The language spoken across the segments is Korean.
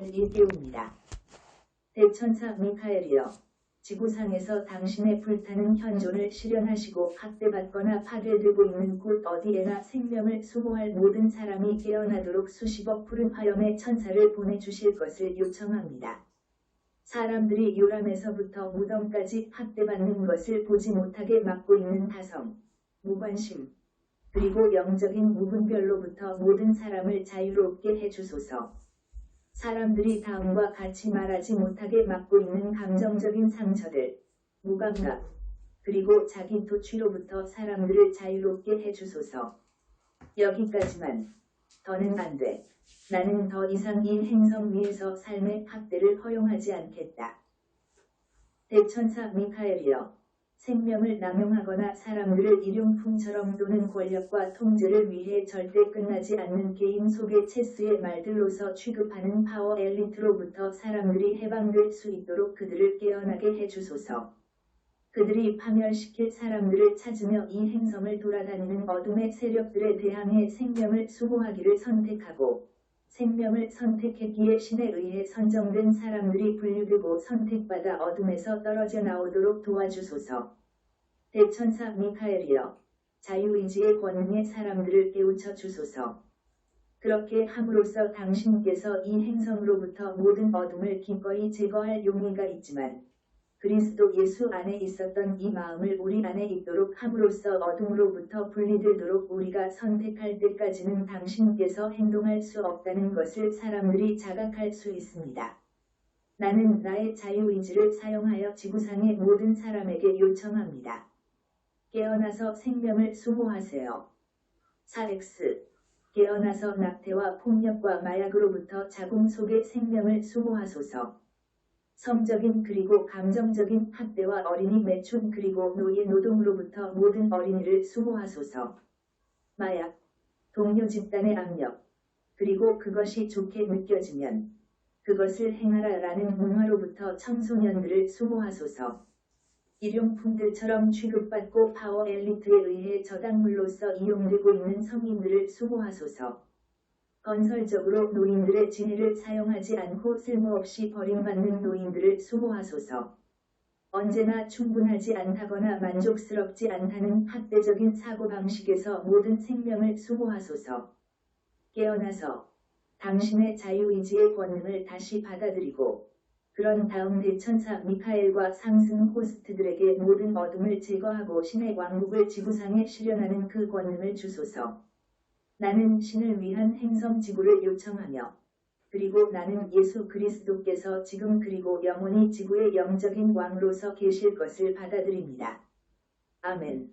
마음을 일깨웁니다. 대천사 미카엘이여, 지구상에서 당신의 불타는 현존을 실현하시고 학대받거나 파괴되고 있는 곳 어디에나 생명을 수호할 모든 사람이 깨어나도록 수십억 푸른 화염의 천사를 보내주실 것을 요청합니다. 사람들이 요람에서부터 무덤까지 학대받는 것을 보지 못하게 막고 있는 다성, 무관심, 그리고 영적인 무분별로부터 모든 사람을 자유롭게 해주소서. 사람들이 다음과 같이 말하지 못하게 막고 있는 감정적인 상처들, 무감각, 그리고 자기 도취로부터 사람들을 자유롭게 해주소서. 여기까지만. 더는 안 돼. 나는 더 이상 이 행성 위에서 삶의 학대를 허용하지 않겠다. 대천사 미카엘이여, 생명을 남용하거나 사람들을 일용품처럼 또는 권력과 통제를 위해 절대 끝나지 않는 게임 속의 체스의 말들로서 취급하는 파워 엘리트로부터 사람들이 해방될 수 있도록 그들을 깨어나게 해주소서. 그들이 파멸시킬 사람들을 찾으며 이 행성을 돌아다니는 어둠의 세력들에 대항해 생명을 수호하기를 선택하고, 생명을 선택했기에 신에 의해 선정된 사람들이 분류되고 선택받아 어둠에서 떨어져 나오도록 도와주소서. 대천사 미카엘이여, 자유의지의 권능의 사람들을 깨우쳐 주소서. 그렇게 함으로써 당신께서 이 행성으로부터 모든 어둠을 기꺼이 제거할 용의가 있지만, 그리스도 예수 안에 있었던 이 마음을 우리 안에 있도록 함으로써 어둠으로부터 분리되도록 우리가 선택할 때까지는 당신께서 행동할 수 없다는 것을 사람들이 자각할 수 있습니다. 나는 나의 자유의지를 사용하여 지구상의 모든 사람에게 요청합니다. 깨어나서 생명을 수호하세요. 4X. 깨어나서 낙태와 폭력과 마약으로부터 자궁 속의 생명을 수호하소서. 성적인 그리고 감정적인 학대와 어린이 매춘 그리고 노예 노동으로부터 모든 어린이를 수호하소서. 마약, 동료 집단의 압력, 그리고 그것이 좋게 느껴지면 그것을 행하라 라는 문화로부터 청소년들을 수호하소서. 일용품들처럼 취급받고 파워 엘리트에 의해 저당물로서 이용되고 있는 성인들을 수호하소서. 건설적으로 노인들의 지혜를 사용하지 않고 쓸모없이 버림받는 노인들을 수호하소서. 언제나 충분하지 않다거나 만족스럽지 않다는 학대적인 사고방식에서 모든 생명을 수호하소서. 깨어나서 당신의 자유의지의 권능을 다시 받아들이고 그런 다음 대천사 미카엘과 상승 호스트들에게 모든 어둠을 제거하고 신의 왕국을 지구상에 실현하는 그 권능을 주소서. 나는 신을 위한 행성 지구를 요청하며 그리고 나는 예수 그리스도께서 지금 그리고 영원히 지구의 영적인 왕으로서 계실 것을 받아들입니다. 아멘.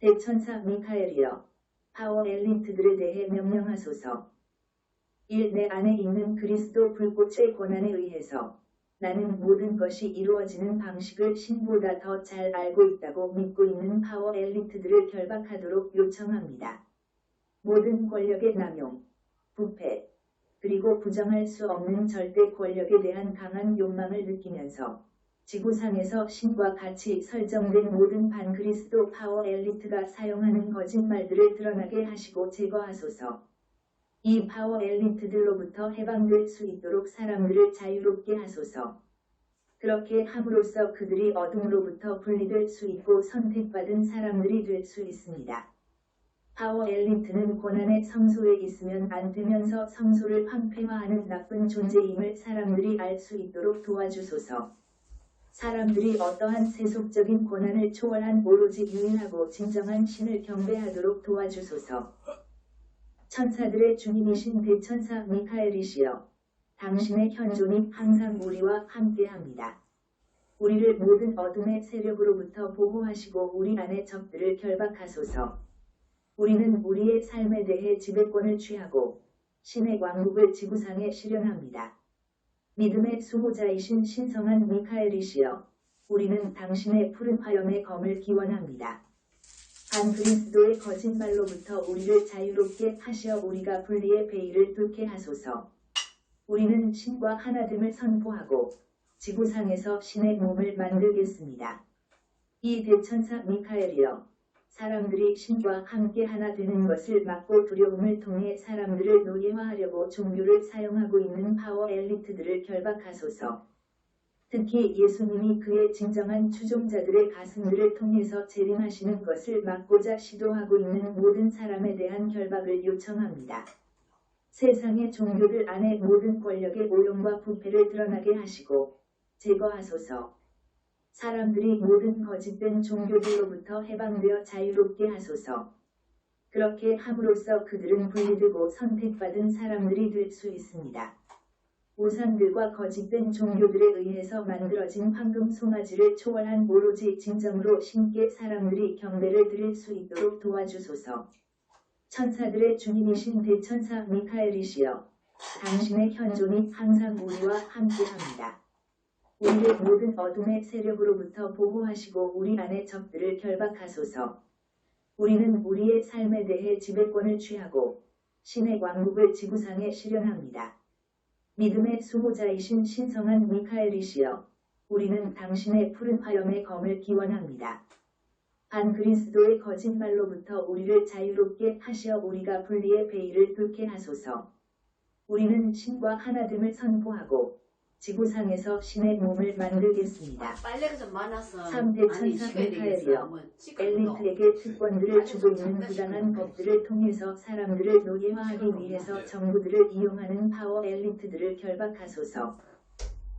대천사 미카엘이여, 파워 엘리트들에 대해 명령하소서. 1. 내 안에 있는 그리스도 불꽃의 권한에 의해서 나는 모든 것이 이루어지는 방식을 신보다 더 잘 알고 있다고 믿고 있는 파워 엘리트들을 결박하도록 요청합니다. 모든 권력의 남용, 부패, 그리고 부정할 수 없는 절대 권력에 대한 강한 욕망을 느끼면서 지구상에서 신과 같이 설정된 모든 반그리스도 파워 엘리트가 사용하는 거짓말들을 드러나게 하시고 제거하소서. 이 파워 엘리트들로부터 해방될 수 있도록 사람들을 자유롭게 하소서. 그렇게 함으로써 그들이 어둠으로부터 분리될 수 있고 선택받은 사람들이 될 수 있습니다. 파워 엘리트는 고난의 성소에 있으면 안 되면서 성소를 황폐화하는 나쁜 존재임을 사람들이 알 수 있도록 도와주소서. 사람들이 어떠한 세속적인 고난을 초월한 오로지 유일하고 진정한 신을 경배하도록 도와주소서. 천사들의 주님이신 대천사 미카엘이시여, 당신의 현존이 항상 우리와 함께합니다. 우리를 모든 어둠의 세력으로부터 보호하시고 우리 안의 적들을 결박하소서. 우리는 우리의 삶에 대해 지배권을 취하고 신의 왕국을 지구상에 실현합니다. 믿음의 수호자이신 신성한 미카엘이시여, 우리는 당신의 푸른 화염의 검을 기원합니다. 반그리스도의 거짓말로부터 우리를 자유롭게 하시어 우리가 분리의 베일을 뚫게 하소서. 우리는 신과 하나됨을 선포하고 지구상에서 신의 몸을 만들겠습니다. 이 대천사 미카엘이여, 사람들이 신과 함께 하나 되는 것을 막고 두려움을 통해 사람들을 노예화하려고 종교를 사용하고 있는 파워 엘리트들을 결박하소서. 특히 예수님이 그의 진정한 추종자들의 가슴들을 통해서 재림하시는 것을 막고자 시도하고 있는 모든 사람에 대한 결박을 요청합니다. 세상의 종교들 안에 모든 권력의 오용과 부패를 드러나게 하시고 제거하소서. 사람들이 모든 거짓된 종교들로부터 해방되어 자유롭게 하소서. 그렇게 함으로써 그들은 분리되고 선택받은 사람들이 될 수 있습니다. 우상들과 거짓된 종교들에 의해서 만들어진 황금 송아지를 초월한 오로지 진정으로 신께 사람들이 경배를 드릴 수 있도록 도와주소서. 천사들의 주님이신 대천사 미카엘이시여, 당신의 현존이 항상 우리와 함께합니다. 우리를 모든 어둠의 세력으로부터 보호하시고 우리 안의 적들을 결박하소서. 우리는 우리의 삶에 대해 지배권을 취하고 신의 왕국을 지구상에 실현합니다. 믿음의 수호자이신 신성한 미카엘이시여, 우리는 당신의 푸른 화염의 검을 기원합니다. 반그리스도의 거짓말로부터 우리를 자유롭게 하시어 우리가 분리의 베일을 뚫게 하소서. 우리는 신과 하나됨을 선포하고 지구상에서 신의 몸을 만들겠습니다. 빨래가 좀 많아서 3대 천사 미카엘이여, 엘리트에게 특권들을 주고 있는 부당한 법들을 통해서 사람들을 노예화하기 위해서 정부들을 이용하는 파워 엘리트들을 결박하소서.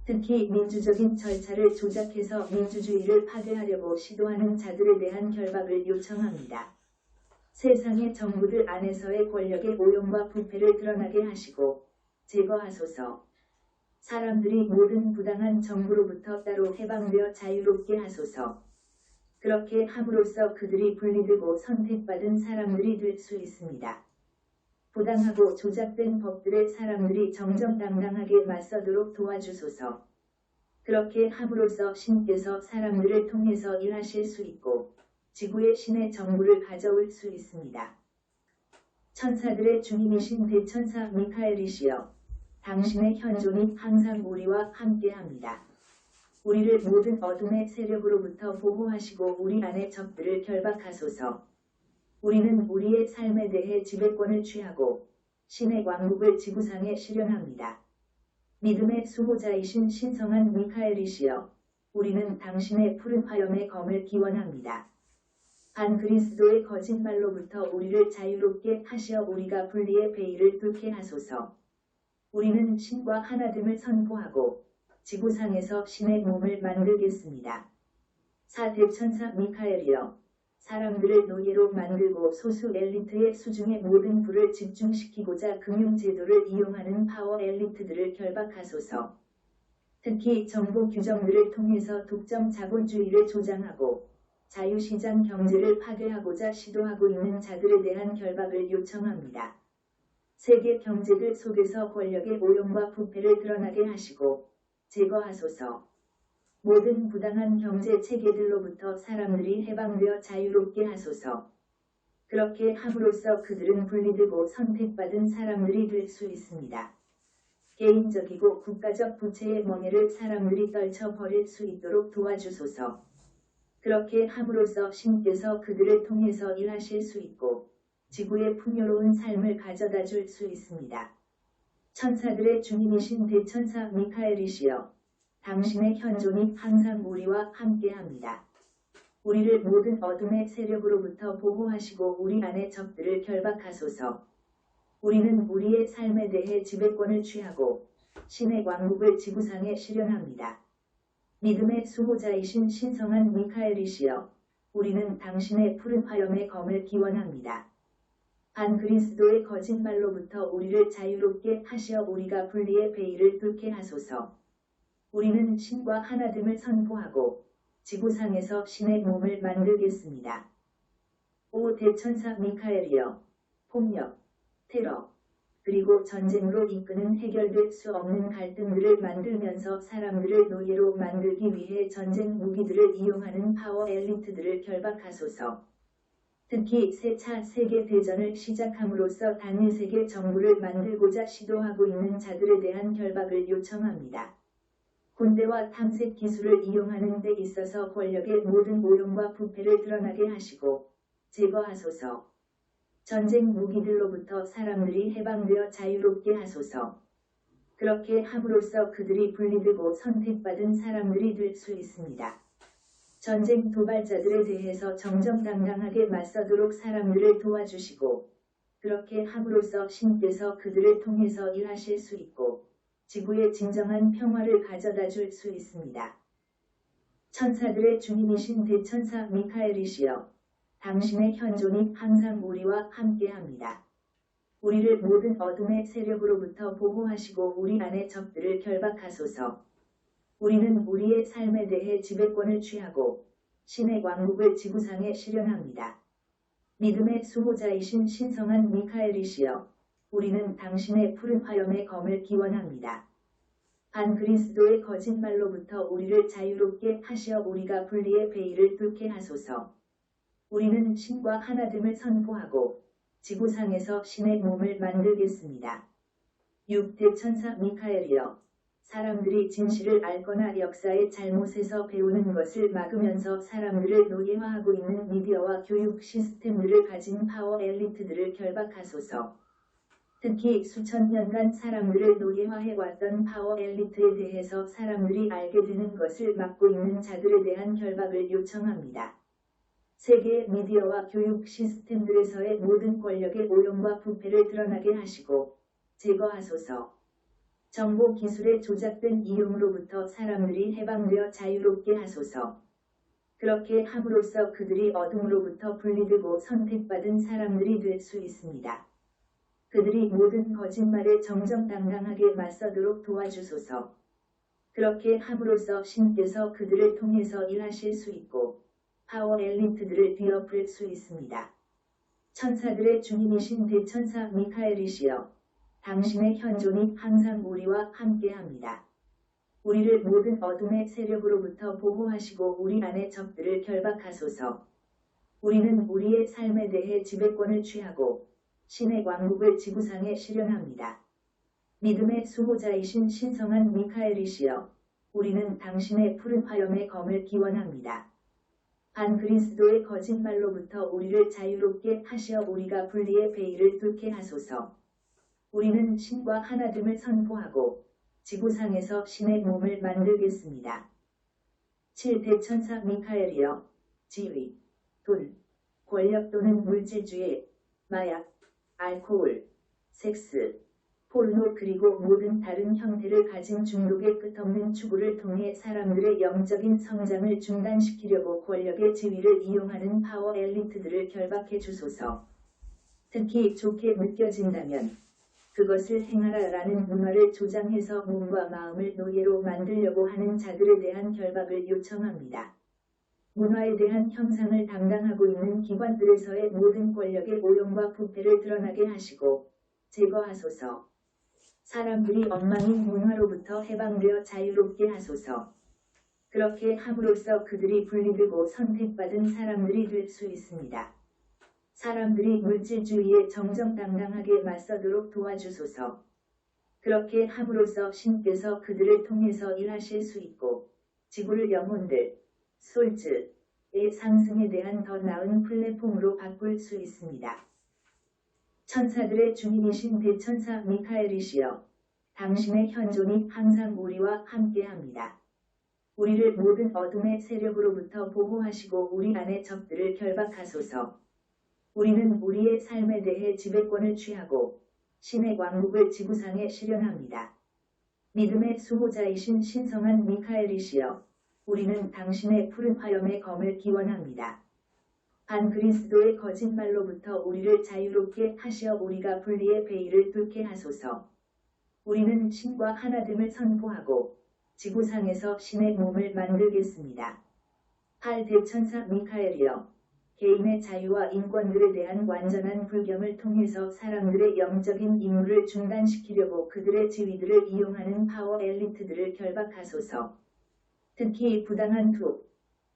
특히 민주적인 절차를 조작해서 민주주의를 파괴하려고 시도하는 자들에 대한 결박을 요청합니다. 세상의 정부들 안에서의 권력의 오용과 부패를 드러나게 하시고 제거하소서. 사람들이 모든 부당한 정부로부터 따로 해방되어 자유롭게 하소서. 그렇게 함으로써 그들이 분리되고 선택받은 사람들이 될 수 있습니다. 부당하고 조작된 법들에 사람들이 정정당당하게 맞서도록 도와주소서. 그렇게 함으로써 신께서 사람들을 통해서 일하실 수 있고 지구의 신의 정부를 가져올 수 있습니다. 천사들의 주님이신 대천사 미카엘이시여, 당신의 현존이 항상 우리와 함께합니다. 우리를 모든 어둠의 세력으로부터 보호하시고 우리 안의 적들을 결박하소서. 우리는 우리의 삶에 대해 지배권을 취하고 신의 왕국을 지구상에 실현합니다. 믿음의 수호자이신 신성한 미카엘이시여, 우리는 당신의 푸른 화염의 검을 기원합니다. 반그리스도의 거짓말로부터 우리를 자유롭게 하시어 우리가 분리의 베일을 뚫게 하소서. 우리는 신과 하나됨을 선포하고 지구상에서 신의 몸을 만들겠습니다. 4대 천사 미카엘이여, 사람들을 노예로 만들고 소수 엘리트의 수중의 모든 부를 집중시키고자 금융제도를 이용하는 파워 엘리트들을 결박하소서. 특히 정부 규정들을 통해서 독점 자본주의를 조장하고 자유시장 경제를 파괴하고자 시도하고 있는 자들에 대한 결박을 요청합니다. 세계 경제들 속에서 권력의 오용과 부패를 드러나게 하시고 제거하소서. 모든 부당한 경제 체계들로부터 사람들이 해방되어 자유롭게 하소서. 그렇게 함으로써 그들은 분리되고 선택받은 사람들이 될 수 있습니다. 개인적이고 국가적 부채의 멍에를 사람들이 떨쳐버릴 수 있도록 도와주소서. 그렇게 함으로써 신께서 그들을 통해서 일하실 수 있고 지구의 풍요로운 삶을 가져다 줄 수 있습니다. 천사들의 주님이신 대천사 미카엘이시여, 당신의 현존이 항상 우리와 함께합니다. 우리를 모든 어둠의 세력으로부터 보호하시고 우리 안의 적들을 결박하소서. 우리는 우리의 삶에 대해 지배권을 취하고 신의 왕국을 지구상에 실현합니다. 믿음의 수호자이신 신성한 미카엘이시여, 우리는 당신의 푸른 화염의 검을 기원합니다. 반그리스도의 거짓말로부터 우리를 자유롭게 하시어 우리가 분리의 베일을 뚫게 하소서. 우리는 신과 하나됨을 선포하고 지구상에서 신의 몸을 만들겠습니다. 5 대천사 미카엘이여, 폭력, 테러, 그리고 전쟁으로 이끄는 해결될 수 없는 갈등들을 만들면서 사람들을 노예로 만들기 위해 전쟁 무기들을 이용하는 파워 엘리트들을 결박하소서. 특히 새 차 세계대전을 시작함으로써 단일 세계 정부를 만들고자 시도하고 있는 자들에 대한 결박을 요청합니다. 군대와 탐색 기술을 이용하는 데 있어서 권력의 모든 오용과 부패를 드러나게 하시고 제거하소서. 전쟁 무기들로부터 사람들이 해방되어 자유롭게 하소서. 그렇게 함으로써 그들이 분리되고 선택받은 사람들이 될 수 있습니다. 전쟁 도발자들에 대해서 정정당당하게 맞서도록 사람들을 도와주시고 그렇게 함으로써 신께서 그들을 통해서 일하실 수 있고 지구에 진정한 평화를 가져다 줄 수 있습니다. 천사들의 주님이신 대천사 미카엘이시여, 당신의 현존이 항상 우리와 함께합니다. 우리를 모든 어둠의 세력으로부터 보호하시고 우리 안의 적들을 결박하소서. 우리는 우리의 삶에 대해 지배권을 취하고 신의 왕국을 지구상에 실현합니다. 믿음의 수호자이신 신성한 미카엘이시여, 우리는 당신의 푸른 화염의 검을 기원합니다. 반그리스도의 거짓말로부터 우리를 자유롭게 하시어 우리가 분리의 베일을 뚫게 하소서. 우리는 신과 하나됨을 선포하고 지구상에서 신의 몸을 만들겠습니다. 6대 천사 미카엘이여, 사람들이 진실을 알거나 역사의 잘못에서 배우는 것을 막으면서 사람들을 노예화하고 있는 미디어와 교육 시스템들을 가진 파워 엘리트들을 결박하소서. 특히 수천 년간 사람들을 노예화해왔던 파워 엘리트에 대해서 사람들이 알게 되는 것을 막고 있는 자들에 대한 결박을 요청합니다. 세계 미디어와 교육 시스템들에서의 모든 권력의 오용과 부패를 드러나게 하시고 제거하소서. 정보 기술의 조작된 이용으로부터 사람들이 해방되어 자유롭게 하소서. 그렇게 함으로써 그들이 어둠으로부터 분리되고 선택받은 사람들이 될 수 있습니다. 그들이 모든 거짓말에 정정당당하게 맞서도록 도와주소서. 그렇게 함으로써 신께서 그들을 통해서 일하실 수 있고 파워 엘리트들을 뒤엎을 수 있습니다. 천사들의 주님이신 대천사 미카엘이시여, 당신의 현존이 항상 우리와 함께합니다. 우리를 모든 어둠의 세력으로부터 보호하시고 우리 안의 적들을 결박하소서. 우리는 우리의 삶에 대해 지배권을 취하고 신의 왕국을 지구상에 실현합니다. 믿음의 수호자이신 신성한 미카엘이시여, 우리는 당신의 푸른 화염의 검을 기원합니다. 반그리스도의 거짓말로부터 우리를 자유롭게 하시어 우리가 분리의 베일을 뚫게 하소서. 우리는 신과 하나됨을 선포하고 지구상에서 신의 몸을 만들겠습니다. 7대 천사 미카엘이여, 지위, 돈, 권력 또는 물질주의, 마약, 알코올, 섹스, 포르노 그리고 모든 다른 형태를 가진 중독의 끝없는 추구를 통해 사람들의 영적인 성장을 중단시키려고 권력의 지위를 이용하는 파워 엘리트들을 결박해 주소서. 특히 좋게 느껴진다면 그것을 행하라라는 문화를 조장해서 몸과 마음을 노예로 만들려고 하는 자들에 대한 결박을 요청합니다. 문화에 대한 형상을 담당하고 있는 기관들에서의 모든 권력의 오용과 부패를 드러나게 하시고 제거하소서. 사람들이 엉망인 문화로부터 해방되어 자유롭게 하소서. 그렇게 함으로써 그들이 분리되고 선택받은 사람들이 될 수 있습니다. 사람들이 물질주의에 정정당당하게 맞서도록 도와주소서. 그렇게 함으로써 신께서 그들을 통해서 일하실 수 있고 지구를 영혼들, 솔즈의 상승에 대한 더 나은 플랫폼으로 바꿀 수 있습니다. 천사들의 주님이신 대천사 미카엘이시여, 당신의 현존이 항상 우리와 함께합니다. 우리를 모든 어둠의 세력으로부터 보호하시고 우리 안의 적들을 결박하소서. 우리는 우리의 삶에 대해 지배권을 취하고 신의 왕국을 지구상에 실현합니다. 믿음의 수호자이신 신성한 미카엘이시여, 우리는 당신의 푸른 화염의 검을 기원합니다. 반그리스도의 거짓말로부터 우리를 자유롭게 하시어 우리가 분리의 베일을 뚫게 하소서. 우리는 신과 하나됨을 선포하고 지구상에서 신의 몸을 만들겠습니다. 8대 천사 미카엘이여, 개인의 자유와 인권들에 대한 완전한 불경을 통해서 사람들의 영적인 임무를 중단시키려고 그들의 지위들을 이용하는 파워 엘리트들을 결박하소서. 특히 부당한 투,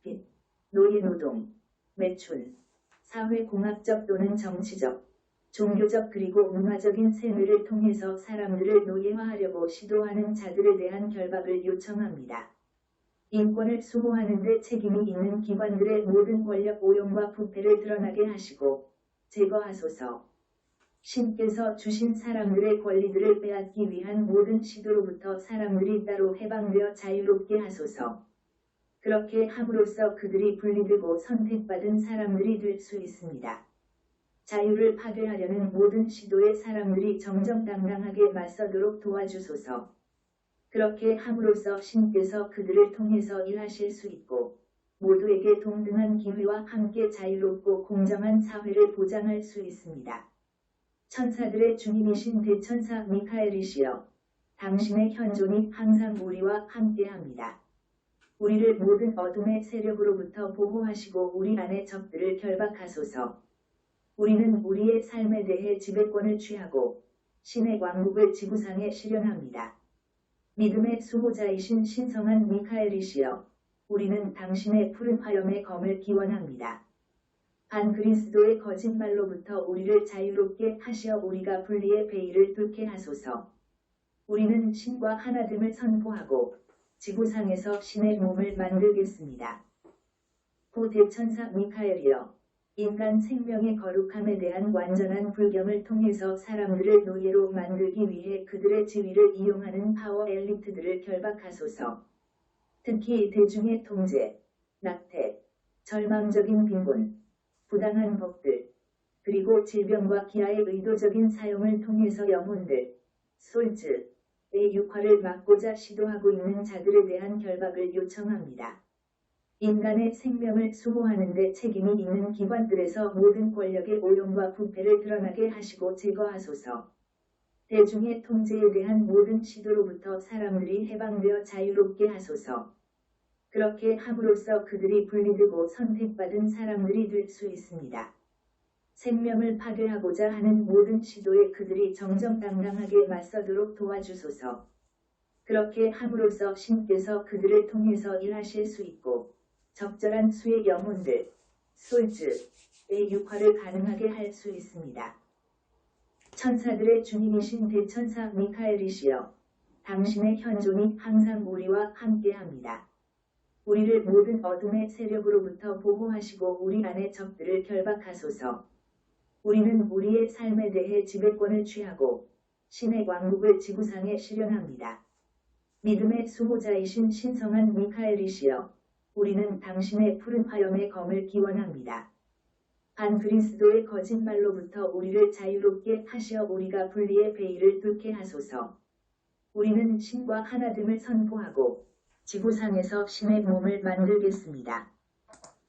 빚, 노예노동, 매춘, 사회공학적 또는 정치적, 종교적 그리고 문화적인 셈을 통해서 사람들을 노예화하려고 시도하는 자들에 대한 결박을 요청합니다. 인권을 수호하는 데 책임이 있는 기관들의 모든 권력 오용과 부패를 드러나게 하시고 제거하소서. 신께서 주신 사람들의 권리들을 빼앗기 위한 모든 시도로부터 사람들이 따로 해방되어 자유롭게 하소서. 그렇게 함으로써 그들이 분리되고 선택받은 사람들이 될 수 있습니다. 자유를 파괴하려는 모든 시도에 사람들이 정정당당하게 맞서도록 도와주소서. 그렇게 함으로써 신께서 그들을 통해서 일하실 수 있고 모두에게 동등한 기회와 함께 자유롭고 공정한 사회를 보장할 수 있습니다. 천사들의 주님이신 대천사 미카엘이시여, 당신의 현존이 항상 우리와 함께합니다. 우리를 모든 어둠의 세력으로부터 보호하시고 우리 안의 적들을 결박하소서. 우리는 우리의 삶에 대해 지배권을 취하고 신의 왕국을 지구상에 실현합니다. 믿음의 수호자이신 신성한 미카엘이시여, 우리는 당신의 푸른 화염의 검을 기원합니다. 반그리스도의 거짓말로부터 우리를 자유롭게 하시어 우리가 분리의 베일을 뚫게 하소서. 우리는 신과 하나됨을 선포하고 지구상에서 신의 몸을 만들겠습니다. 고 대천사 미카엘이여, 인간 생명의 거룩함에 대한 완전한 불경을 통해서 사람들을 노예로 만들기 위해 그들의 지위를 이용하는 파워 엘리트들을 결박하소서. 특히 대중의 통제, 낙태, 절망적인 빈곤, 부당한 법들, 그리고 질병과 기아의 의도적인 사용을 통해서 영혼들, 솔즈의 육화를 막고자 시도하고 있는 자들에 대한 결박을 요청합니다. 인간의 생명을 수호하는 데 책임이 있는 기관들에서 모든 권력의 오용과 부패를 드러나게 하시고 제거하소서. 대중의 통제에 대한 모든 시도로부터 사람들이 해방되어 자유롭게 하소서. 그렇게 함으로써 그들이 분리되고 선택받은 사람들이 될 수 있습니다. 생명을 파괴하고자 하는 모든 시도에 그들이 정정당당하게 맞서도록 도와주소서. 그렇게 함으로써 신께서 그들을 통해서 일하실 수 있고 적절한 수의 영혼들, 솔즈의 육화를 가능하게 할 수 있습니다. 천사들의 주님이신 대천사 미카엘이시여, 당신의 현존이 항상 우리와 함께합니다. 우리를 모든 어둠의 세력으로부터 보호하시고 우리 안의 적들을 결박하소서. 우리는 우리의 삶에 대해 지배권을 취하고 신의 왕국을 지구상에 실현합니다. 믿음의 수호자이신 신성한 미카엘이시여, 우리는 당신의 푸른 화염의 검을 기원합니다. 반그리스도의 거짓말로부터 우리를 자유롭게 하시어 우리가 분리의 베일을 뚫게 하소서. 우리는 신과 하나됨을 선포하고 지구상에서 신의 몸을 만들겠습니다.